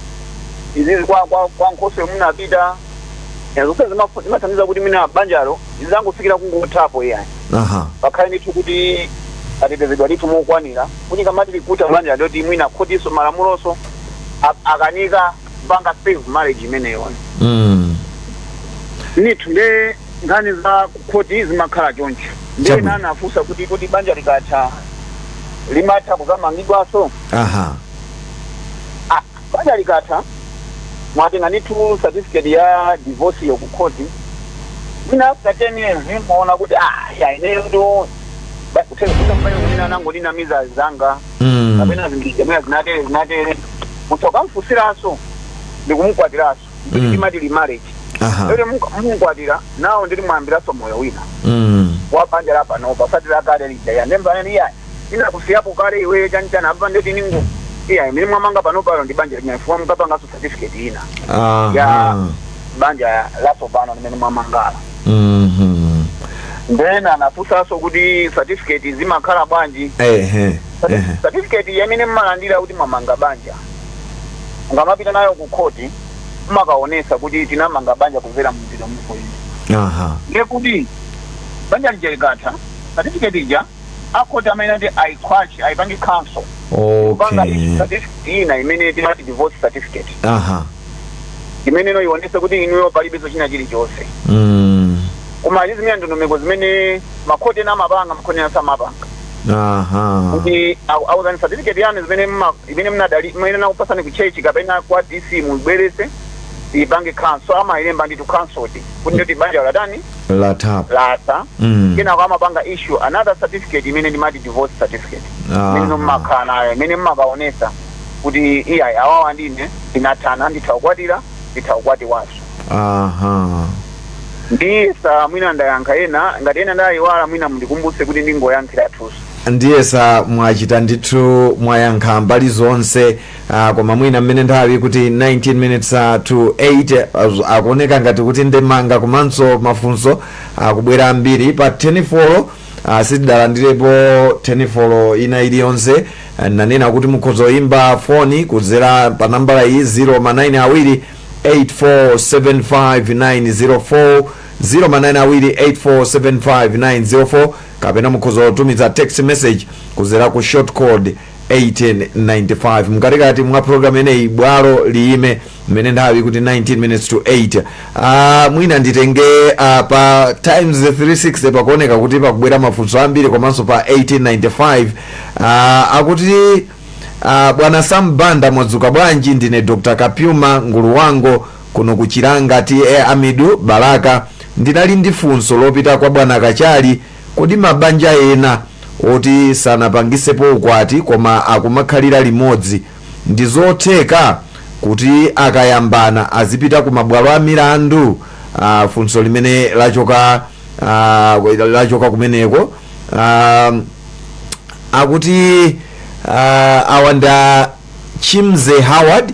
izizi kwa nkhoso munapita zonse zimathandiza kuti mina banjalo zizangofikira kungothapo yani pakhale ndithu kuti atetezedwa ndithu mokwanira kuti kamati likuta banja loti mwina khotiso malamuloso akanika mpanga save marriage imeneyo ndithu nde nkhani za khoti zimakhala choncho ndiye nana afunsa kuti banja likatha limatha kukamangidwaso banja likatha mwatenga ndithu certificate ya divorce yo ku khoti mina after 10 years muona kuti ineyo ndo kutheka mina nango ndinamiza zanga kapena zingijamea zinatere muthoka mfusiraso ndikumukwatiraso ndimati li marriage lero mumukwatira nawo ndiri mwambiraso moyo wina wabanja lapa no pasatira kale lidaya ndemba ni inakusiyapo kale iwe chanchana apa ndeti ningo mimi mwamanga pano palo ndi banja linyafuwa mukapanga so certificate ina ya banja laso pano nimene mwamangala then anafusa so kuti certificate zimakhala bwanji certificate yamene mmalandira kuti mwamanga banja ngamapita nayo ku khoti makaonesa kuti tinamanga banja kuzera mundiro mko ino ngekuti banja lijelikatha certificate ija akhoti amene ndi aipangi council ina imene timati divorce certificate imene no ionesa kuti inuyo palibeso china chilichonse koma izi zimene ndondomeko zimene makhoti namapanga makhoti asamapanga kuti auzani certificate yanu imene mnadali imene nakupasani ku church kapena kwa DC mubwerese ipange council ama ilemba nditu council kuti ndoti banja latani lata kena kwa mapanga issue another certificate imene ndimati divorce certificate imene nomakana imene mmakaonesa kuti iya awawa ndine ndinathana ndithaukwatira ndithaukwati waso ndiyesa mwina ndayankha ena ngati ena ndayiwala mwina mundikumbutse kuti ndingoyankhira thuso ndiyesa mwachita ndithu mwayankha mbali zonse koma mwina mmene nthawi kuti 19 minutes to 8 akuoneka ngati kuti ndemanga komanso mafunso akubwera ambiri pa 10 sitidalandirepo 10 ina iliyonse nanena kuti mukhoza imba foni kudzera pa nambala iyi 092 8475904 092 kapena mukhoza kutumiza text message kudzera ku short code 1895 mkatikati mwa program ineyi bwalo liime mmene nthawi kuti 19 minutes to 8 mwina nditenge pa times 360 pakuoneka kuti pakubwera mafunso ambiri komanso pa 1895 akuti Bwana Sam Banda mwadzuka bwanji, ndine Dr. Kapyuma Nguluwango kuno kuchiranga T.A. Amidu Baraka. Ndinali ndi funso lopita kwa Bwana Kachali, kodi mabanja ena oti sanapangisepo ukwati koma akumakhalira limodzi ndizotheka kuti akayambana azipita ku mabwalo a milandu? Funso limene lachoka kumeneko. Akuti awanda Chimze Howard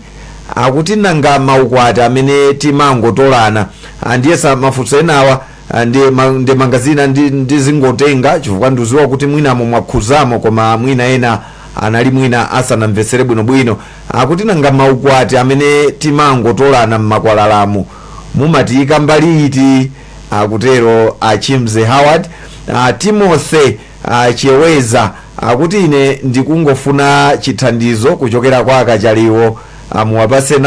akuti nanga maukwati amene timangotolana ndiye mafunso enawa ndi mangazina ndizingotenga chifukwa ndiuziwa kuti mwinamo mwakhuzamo koma mwina ena anali mwina asanamvesere bwinobwino. Akuti nanga maukwati amene timangotolana mmakwalalamu mumatiyika mbali iti? Akutero Chimze Howard. Timothy Cheweza akuti ine ndikungofuna chithandizo kuchokera kwa Akachaliwo, muwapase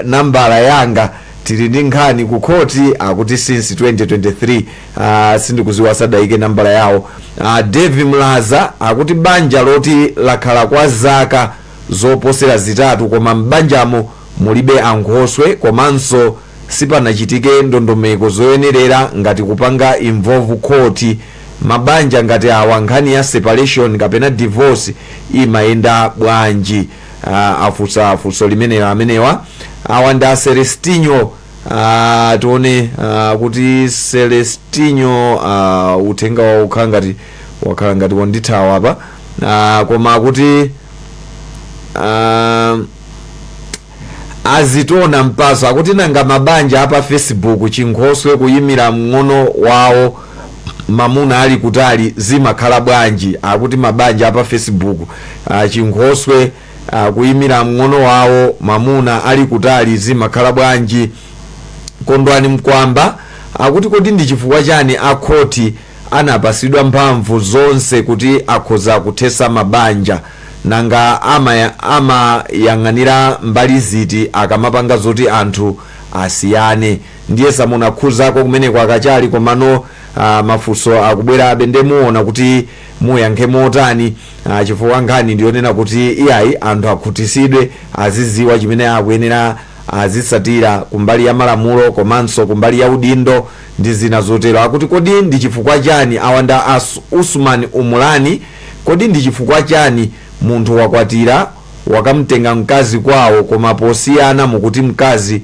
nambala yanga, tili ndi nkhani ku khoti. Akuti since 2023 sindikuziwa sadayike nambala yawo. Devi Mlaza akuti banja loti lakhala kwa zaka zoposera zitatu koma mbanjamo mulibe ankhoswe komanso sipanachitike ndondomeko zoyenerera ngati kupanga involve khoti. Mabanja ngati awa nkhani ya separation kapena divorce imayenda bwanji? Afunso limenera amenewa. Awanda Celestino tione kuti Celestino uthenga wa wakhala ngati wandithawa apa, koma akuti azitona mpaso akuti nanga mabanja apa Facebook chinkhoswe kuyimira mng'ono wawo mamuna ali kutali zimakhala bwanji? Akuti mabanja apa Facebook chinkhoswe kuyimira mng'ono wawo mamuna ali kutali zimakhala bwanji? Kondwani Mkwamba akuti kodi ndi chifukwa chani akhoti anapasidwa mphamvu zonse kuti akhoza kuthesa mabanja, nanga amayang'anira mbali ziti akamapanga zoti anthu asiyane? Ndiye samunakhuzako kumeneko Akachali, komano mafunso akubwera abende muona kuti muyankhe motani, chifukwa nkhani ndionena kuti iyayi anthu akhutisidwe aziziwa chimene akuyenera azisatira kumbali ya malamulo komanso kumbali ya udindo ndi zina zotero. Akuti kodi ndi chifukwa chani awanda Usman Umulani, kodi ndi chifukwa chani munthu wakwatira wakamtenga mkazi kwawo koma posiyana mukuti mkazi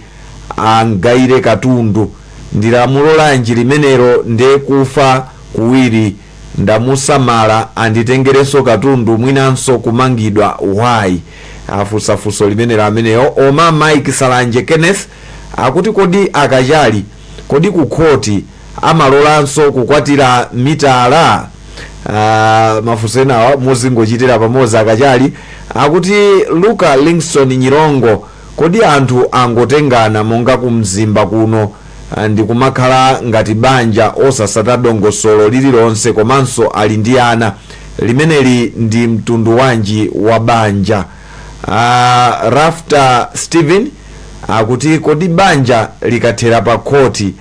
angayire katundu? Ndi lamulo lanji limenero? nde kufa kuwiri ndamusamala anditengerenso katundu mwinanso kumangidwa why? Afunso limenera ameneyo. Oma Mike Salanje Kenneth akuti kodi Akachali kodi ku khoti amalolanso kukwatira mitala? Mafunso enawa muzingochitira pamodzi Akachali. Akuti Luka Lingston Nyirongo kodi anthu angotengana monga kumzimba kuno ndi kumakhala ngati banja osasata dongosolo lililonse komanso ali ndi ana, limeneli ndi mtundu wanji wa banja? Rafta Steven akuti kodi banja likathera pa khoti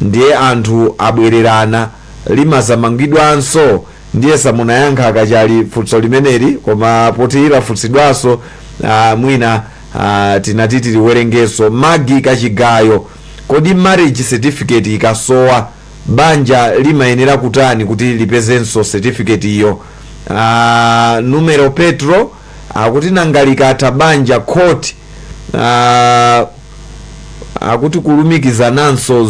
ndiye anthu abwererana limazamangidwanso? Ndiye samunayankha Akachali funso limeneli, koma poti lafutsidwanso mwina tinati tiliwerengeso. Magi Kachigayo kodi marriage certificate ikasowa banja limayenera kutani kuti lipezenso certificate iyo? Numero Petro akuti nanga likatha banja khoti akuti kulumikizananso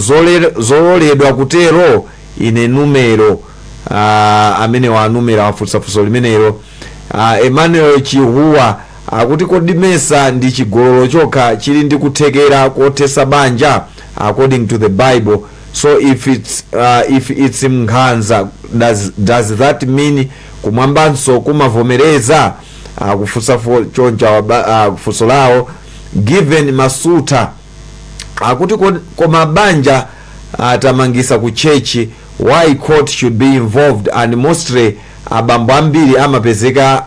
zololedwa kutero? Ine Numero amene wa Numero afunsafunso limenero. Emmanuel Chihuwa akuti kodi mesa ndi chigololo chokha chili ndi kuthekera kothesa banja according to the Bible? So if it's mnkhanza, does that mean kumwambanso kumavomereza? Kufunsa choncha kufunso lawo. Given Masuta akuti koma banja tamangisa ku chechi, why court should be involved? And mostly abambo ambiri amapezeka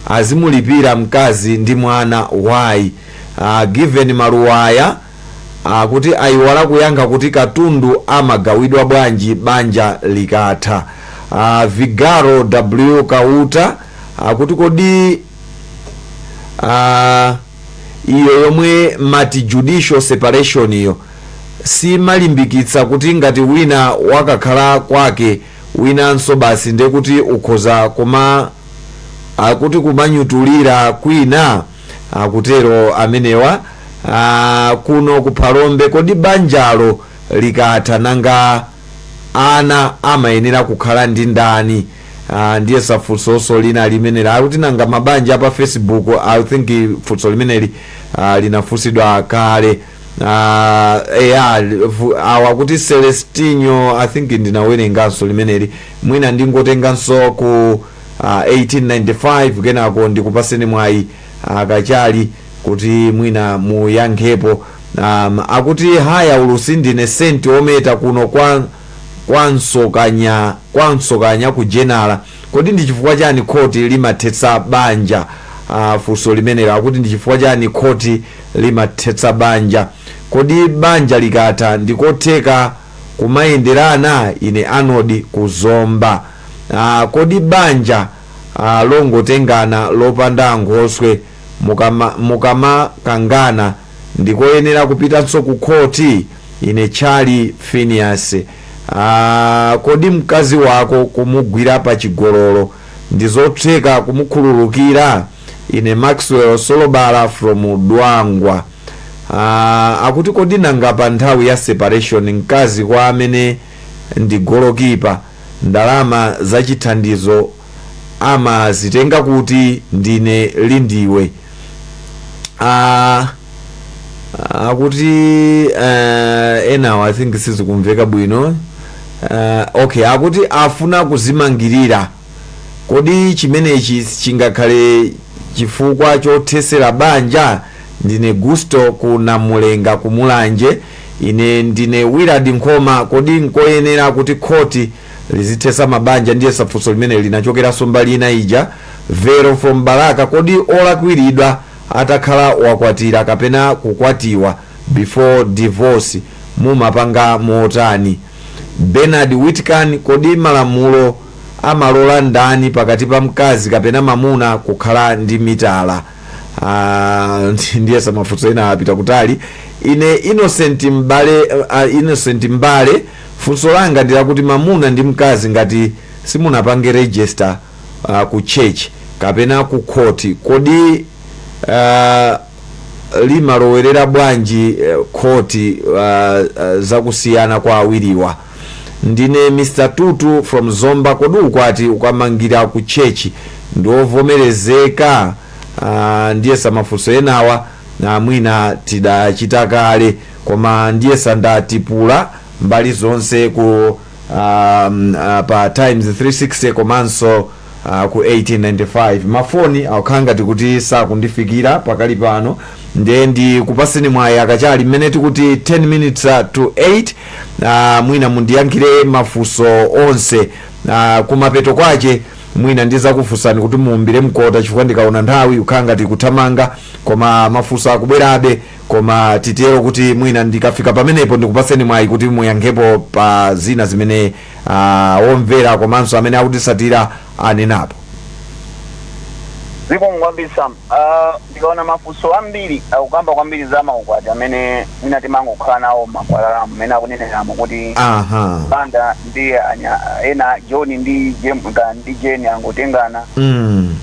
azimulipira mkazi ndi mwana, why? Given Maruwaya akuti ayiwala kuyankha kuti katundu amagawidwa bwanji banja likatha. Vigaro W Kauta akuti kodi iyo yomwe mati judicial separation iyo si malimbikitsa kuti ngati wina wakakhala kwake winanso basi ndiye kuti ukhoza koma akuti kumanyutulira kwina akutero amenewa kuno kuphalombe. Kodi banjalo likatha nanga ana amayenera kukhala ndi ndani? Ndiye safunso lina limeneli akuti nanga mabanja pa Facebook I think funso limeneli linafunsidwa kale. Akuti Celestino I think ndinawerenganso limeneli mwina ndingotenganso ku 1895 kenako ndikupaseni mwayi akachali kuti mwina muyankhepo. Akuti haya ulusi ndine senti ometa kuno kwansokanya ku General. Kodi ndi chifukwa chani khoti limathetsa banja? Funso limeneli akuti ndi chifukwa chani khoti limathetsa banja? Kodi banja likatha ndikotheka kumayenderana? Ine Arnold kuzomba. Kodi banja longotengana lopanda nkhoswe mukamakangana ndikoyenera kupitanso ku khoti? Ine Charlie Phineas. Kodi mkazi wako kumugwira pa chigololo ndizotheka kumukhululukira? Ine Maxwell Solobala from Dwangwa. Akuti kodi nanga pa nthawi ya separation mkazi kwa amene ndi golokipa ndalama zachithandizo amazitenga kuti ndine lindiwe? Akuti enawo I think sizikumveka bwino. Okay, akuti afuna kuzimangirira. Kodi chimenechi chingakhale chifukwa chothesera banja? Ndine Gusto kunamulenga kumulanje. Ine ndine Willard Nkoma. Kodi nkoyenera kuti khoti lizithesa mabanja? Ndiye safunso limene linachokeranso mbali ina ija. Vero from Baraka. Kodi olakwiridwa atakhala wakwatira kapena kukwatiwa before divorce mumapanga motani? Bernard Whitcan. Kodi malamulo amalola ndani pakati pa mkazi kapena mamuna kukhala ndi mitala? Ndiye samafunso ena apita kutali. Ine Innocent Mbale. Funso langa ndila kuti mamuna ndi mkazi ngati simunapange register ku church kapena ku court, kodi limalowerera bwanji court zakusiyana kwa awiriwa? Ndine Mr. Tutu from Zomba. Kodi ukwati ukamangira ku church ndovomerezeka? Ndiye samafunso enawa na mwina tidachita kale koma ndiye sandatipula mbali zonse ku pa times 360 komanso ku 1895. Mafoni akukhanga tikuti sakundifikira pakali pano, ndiye ndi kupaseni mwayi akachali mmene tikuti 10 minutes to 8. Mwina mundiyankhire mafunso onse kumapeto kwache mwina ndiza kufunsani kuti muumbire mkota chifukwa ndikaona nthawi ukhanga tikuthamanga koma mafunso akubwerabe, koma titero kuti mwina ndikafika pamenepo ndikupaseni mwayi kuti muyankhepo pa zina zimene omvera komanso amene akutisatira anenapo. Ziko ngwambisa ndikaona mafunso ambiri akukamba kwambiri za maukwati amene mwina timango kukhala nawo makwalala amene akunenera kuti banda ndiye ena John ndi Jane angotengana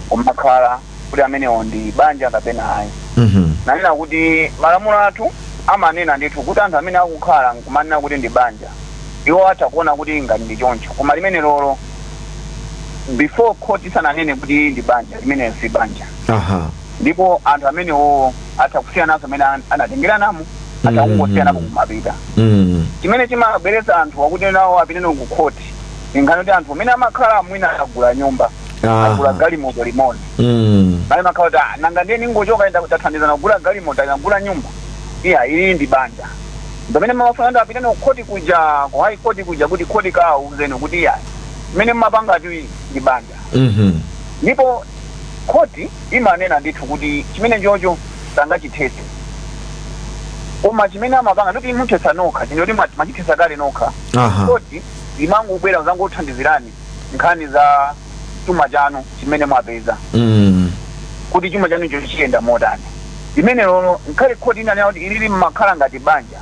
kumakhala kuti amenewo ndi banja kapena ayi. Nanena kuti malamulo athu amanena ndithu kuti anthu amene akukhala nkumanena kuti ndi banja iwo atakuona kuti ngati ndi choncho, koma limene lolo before court sananene kuti ndi banja limene si banja. Ndipo anthu amenewo atakusiyanaso amene anatengeranamo atakungosiyanapo kumapita. Chimene chimabweretsa anthu akuti nawo apiteno ku court ingano kuti anthu amene amakhala mwina agula nyumba agula galimoto limodzi bali makhala kuti nanga ndiye ningochoka enda kuthandizana kugula galimoto agula nyumba iya ili ndi banja. Pamene mafuna apiteno ku court kuja ku high court kuja kuti court kauzeni kuti iya mene mapanga ati ndi banja. Ndipo koti imanena ndithu kuti chimene njocho sangachithese, koma chimene amapanga ndikuti muthesa nokha chindoti machithesa kale nokha. Koti imango ubwera uzangothandizirani nkhani za chuma chanu chimene mwapeza kuti chuma chanu icho chiyenda motani imene lolo nkhale khoti inani kuti ilili mmakhala ngati banja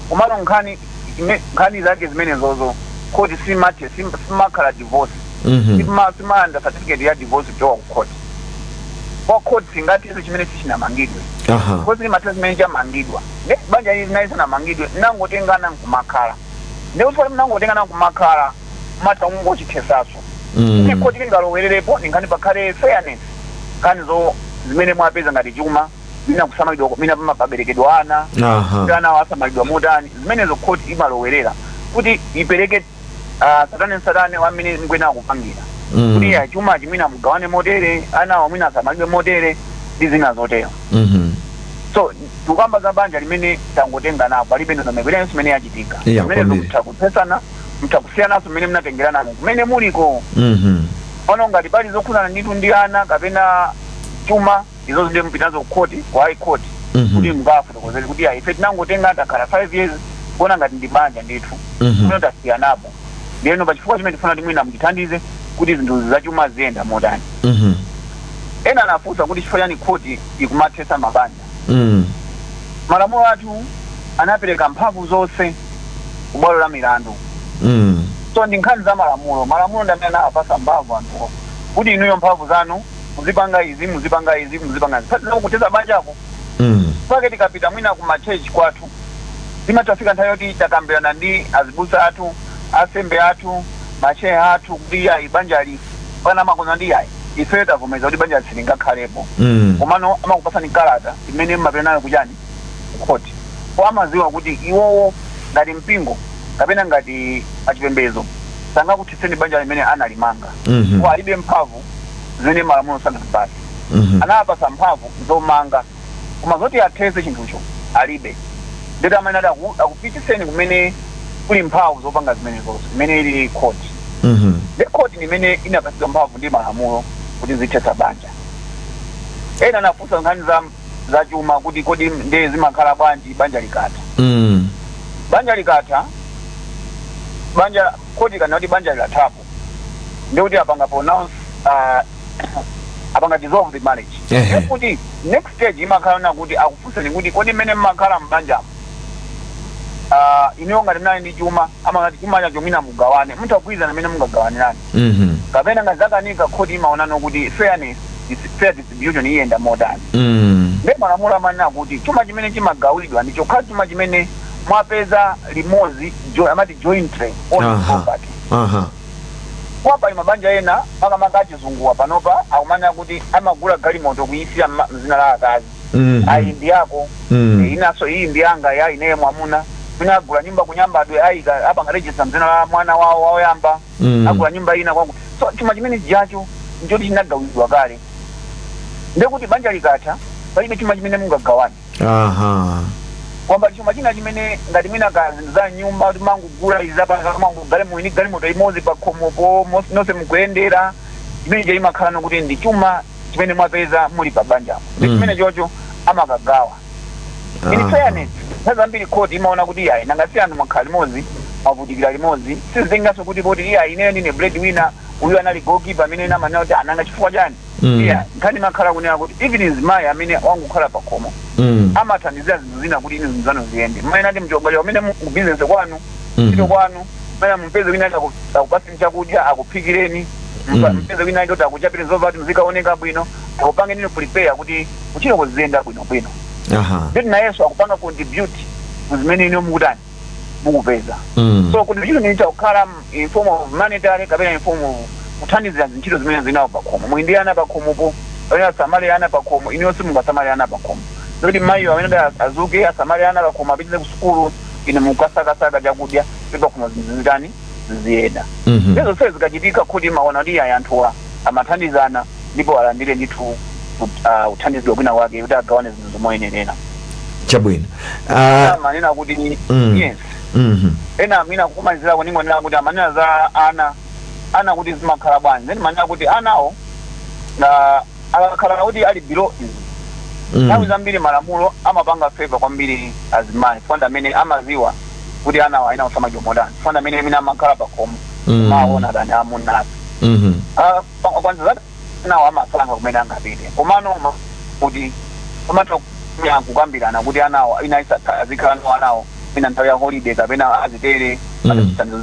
komano nkhani zake zimene zozo khoti simakhala divorce simayanda certificate ya divorce kutoka kukhoti kwa khoti singati izo chimene sichinamangidwe khoti limatha zimene chamangidwa ne banja ili nayi sanamangidwe nangotengana nkumakhala ne usole mnangotengana nkumakhala mata ungochitesaso kuti khoti lingalowererepo ningani pakhale fairness nkhani zo zimene mwapeza ngati chuma mina kusamalidwa mina paberekedwa ana ana wasamalidwa motani zimenezo khoti imalowerera kuti ipereke satani wamene mkwena akupangira kuti ya chuma chimina mugawane motere ana wamina asamalidwe motere ndi zina zotero so tukamba za banja limene tangotenga napo palibe ndo zamekwerenso zimene yachitika zimene mtakupesana mtakusiyanaso mmene mnatengerana kumene muliko ono ngati pali zokhuzana nditu ndi ana kapena chuma izo zinde mpitazo khoti kwa high court kuti mkafotokozera kuti ife tinangotenga takhala 5 years kuona ngati ndi banja ndithu kuno tasiyanapo ndiyeno pachifukwa chimene tifuna kuti mwina mtithandize kuti zinthu zachuma ziyenda motani ena anafunsa kuti chifukwa chani khoti ikumathesa mabanja malamulo athu anapereka mphamvu zonse kubwalo la milandu so ndi nkhani za malamulo ndi amene anapasa mphamvu anthuwo kuti inuyo mphamvu zanu muzipanga izi sasa kuteza banjako pake tikapita mwina ku machechi kwathu timatafika nthawi yoti takambirana ndi azibusa athu asembe athu machehe athu kuti ayi banjali pana makono ndi ayi ife tavomeza kuti banjali silingakhalepo komano amakupasani kalata imene mmapita nayo kuchani khoti kwa amaziwa kuti iwowo ngati mpingo kapena ngati achipembedzo sangakuthiseni banja limene analimanga kwa alibe mphamvu zimene malamulo sanazipasa anapasa mphamvu zomanga koma zoti athese chinthucho alibe ndeti amene akupitiseni kumene kuli mphamvu zopanga zimene zonse imene ili khoti ndi khoti imene inapasidwa mphamvu ndi malamulo kuti zithesa banja ena anafunsa nkhani za chuma kuti kodi ndiye zimakhala bwanji banja likatha banja likatha banja khoti kana kuti banja lilathapo ndikuti apanga pronounce apanga dissolve the marriage kuti next stage imakhala na kuti akufunsani kuti kodi mmene mmakhala mbanjamo iniyo ngati mnali ndi chuma amangati chuma chacho mina mugawane mutagwirizana mmene mungagawanirani kapena ngazakanika khoti imaonano kuti fair distribution iyenda motani ndi malamulo amanena kuti chuma chimene chimagawidwa ndicho khala chuma chimene mwapeza limodzi amati jointly on property kwa pali mabanja ena makamaka achizunguwa panopa akumanya kuti amagula galimoto kuyisiya mzina la akazi ayi ndi yako inaso iyi ndi yanga ya ineye mwamuna mwina agula nyumba kunyambadwe ayi apanga register mzina la mwana wawo waoyamba agula nyumba ina kwangu so chuma chimene chijacho ndichoti chinagawidwa kale ndekuti banja likatha palibe chuma chimene mungagawane kwamba chuma china chimene ngati mwina zinthu za nyumba kuti mangugula izapanga mangugale muini galimoto imodzi pakhomopo nonse mukuyendera chimene chaimakhala kuti ndi chuma chimene mwapeza muli pa banjamo ndi chimene chocho amakagawa in fairness zambiri khoti imaona kuti yayi nangasi anthu makhala limodzi mavutikira limodzi sizitengaso kuti poti iyayi ineyo ndine breadwinner uyu anali goalkeeper amene ena amanena kuti ananga chifukwa chani nkhani makhala kunena kuti even mzimayi amene wangukhala pakhomo amathandizira zinthu zina kuti ine zinthu zanu ziyende mayena ndi mchogolero amene mubizinesi kwanu ntchito kwanu mayena mpeze wina akupaseni chakudya akuphikireni mpeze wina kuti akuchapire zova kuti muzikaoneka bwino akupange nino prepare kuti kuchiloko ziyenda bwinobwino ndeti nayenso akupanga contribute kuzimene ino mukutani mukupeza so contribution inicha kukhala in form of monetary kapena in form of kuthandizira zintchito zimene zinawo pakhomo mwindi ana pakhomopo kapena asamali ana pakhomo inonso mungasamali ana pakhomo kuti mayi amene azuke asamali ana pakhomo apitire ku sukulu ine mukasakasaka chakudya pepa khomo zintani ziyenda lezo sezi zikachitika khoti maona kuti ayi anthuwa amathandizana ndipo alandire ndithu uthandiziro kwina wake kuti agawane zinthu zomoyenera chabwino manena kuti yes ena mina kukumalizira kuningonera kuti amanena za ana kuti zimakhala bwanji then manena kuti anawo akakhala kuti ali below nthawi zambiri malamulo amapanga favor kwambiri azimayi fanda amene amaziwa kuti anawo aina kusamalidwa modani fanda amene amakhala pakhomo maona dani amunapi kwanza nawo amasankha kumene angapite komano kuti komatu kukambirana kuti anawo ina azikhala nawo anawo ina nthawi ya holiday kapena azitere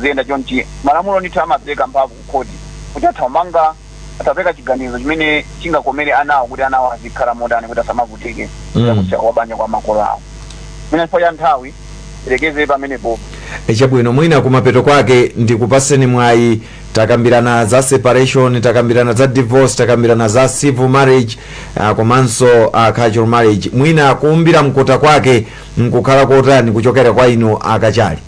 ziyenda chonchi malamulo ndithu amapereka mphamvu kukhoti kuti athamanga atapeka chiganizo chimene chingakomere anawo kuti anawo azikhala modani kuti asamavutike wabanja kwa makolo awo mina nthawi ya nthawi ilekeze pamenepo chabwino mwina kumapeto kwake ndikupaseni mwayi takambirana za separation, takambirana za divorce, takambirana za civil marriage komanso cultural marriage. Mwina kuumbira mkota kwake nkukhala kotani kuchokera kwa inu akachali?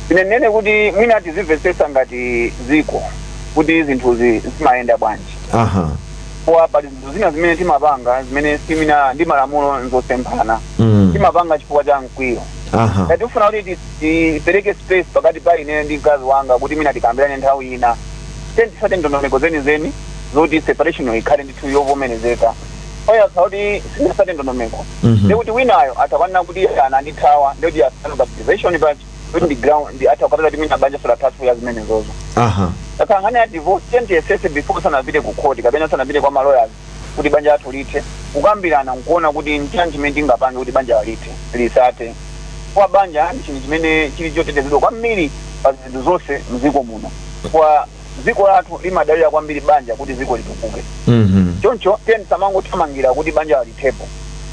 Nene kuti mwina tizimvesesa ngati ziko kuti zinthuzi zimayenda bwanji. Kwa pali zinthu zina zimene timapanga zimene simina ndi malamulo nzosemphana. Timapanga chifukwa cha mkwiyo. Ngati ufuna kuti tipereke space pakati pa ine ndi mkazi wanga kuti mina tikambirane nthawi ina. Tisate ndondomeko zeni zoti separation ikhale ndithu yovomerezeka. Oya kuti sinasate ndondomeko. Ndikuti winayo atakwana kuti anandithawa ndikuti asanu baptization pachi kuti ndi ground ndi atakatala kuti mina banja sola tatu ya zimene zozo. Saka ngani ya divorce tiyesese before sana vile kukhoti kapena sana vile kwa lawyers kuti banja athu lithe kukambirana nkuona kuti nchanji chimene tingapange kuti banja lithe lisate. Kwa banja ndi chinthu chimene chili chotetezedwa kwambiri pa zinthu zonse mziko muno. Kwa ziko lathu limadalira kwambiri banja kuti ziko litukuke. Choncho tiyeni samango tamangira kuti banja lithepo.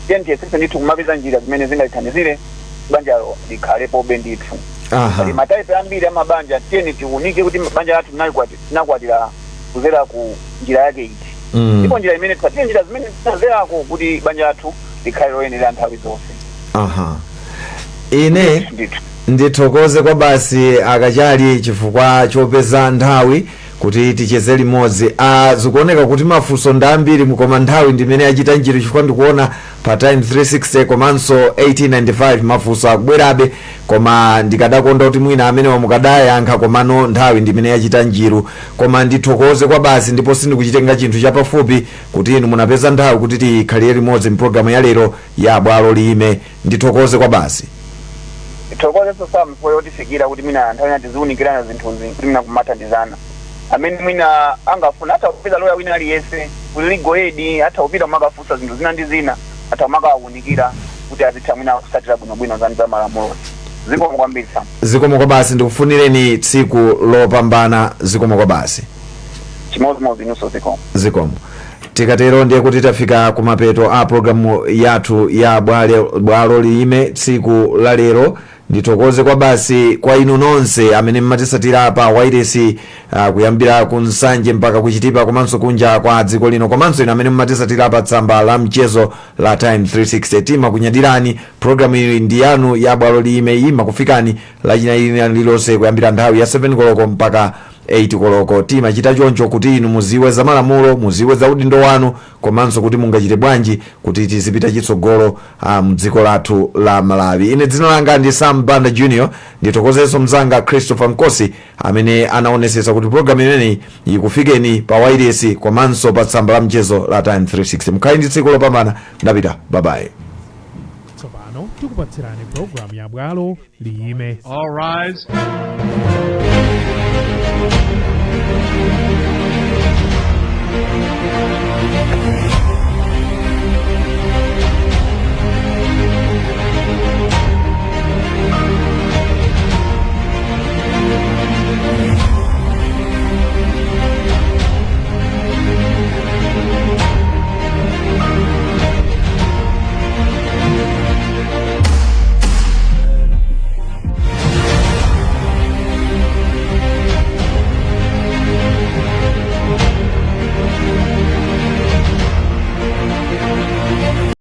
Tiyeni tiyesese ndithu kumapeza njira zimene zingalithandizire banja likhalepo bendithu. Kali mataipe ambiri amabanja tiyeni tiunike kuti banja lathu tinakwatira kuzera ku njira yake iti. Ndipo njira imene tatiye njira zimene tinazerako kuti banja lathu likhale loyenera nthawi zonse. Ine ndithokoze kwa basi akachali chifukwa chopeza nthawi kuti ticheze limodzi. Zikuoneka kuti mafunso ndambiri mukoma nthawi ndimene achita njiro chifukwa ndikuona pa time 360 komanso 1895 mafunso akubwerabe koma ndikadakonda kuti mwina amene wamukadayankha komano nthawi ndimene yachita njiro. Koma ndithokoze kwa basi ndipo sindikuchitenga chinthu chapafupi kuti inu munapeza nthawi kuti tikhalire limodzi mpulogalamu ya lero ya Bwalo Liyime. Ndithokoze kwa basi. Thokoze sosa mpoyo tifikira kuti mina nthawi tiziunikirana zinthuzi kuti mina kumathandizana. Amene mwina angafuna hata kupeza lawyer wina aliyese kuti go ahead hata upita makafusa zinthu zina ndi zina hata makawunikira kuti azitha mwina kusatira bwino za malamulo. Zikomo kwambiri sana. Zikomo kwa basi ndikufunireni tsiku lopambana. Zikomo kwa basi. Chimodzimodzi nuso zikomo. Tikatero ndiye kuti tafika kumapeto a programu yathu ya Bwalo Liyime tsiku la lero. Ndithokoze kwa basi kwa inu nonse amene mmatisatira pa wireless kuyambira ku Nsanje mpaka kuchitipa komanso kunja kwa dziko lino komanso inu amene mmatisatira pa tsamba la mchezo la Time 360. Tima kunyadirani programu iyi ndi yanu ya Bwalo Liyime imakufikani lachinayi lililonse kuyambira nthawi ya 7 koloko mpaka 8 koloko. Tima chita choncho kuti inu muziwe za malamulo, muziwe za udindo wanu komanso kuti mungachite bwanji kuti tizipita chitsogolo mdziko lathu la Malawi. Ine dzina langa ndi Sam Banda Junior. Ndithokozenso mzanga Christopher Nkosi amene anaonesesa kuti program imeneyi ikufikeni pa wireless komanso pa tsamba la mchezo la Time 360. Mukhale ndi tsiku lopambana. Ndapita. Bye bye. Tsopano tikupatsirani program ya Bwalo Liyime. All rise.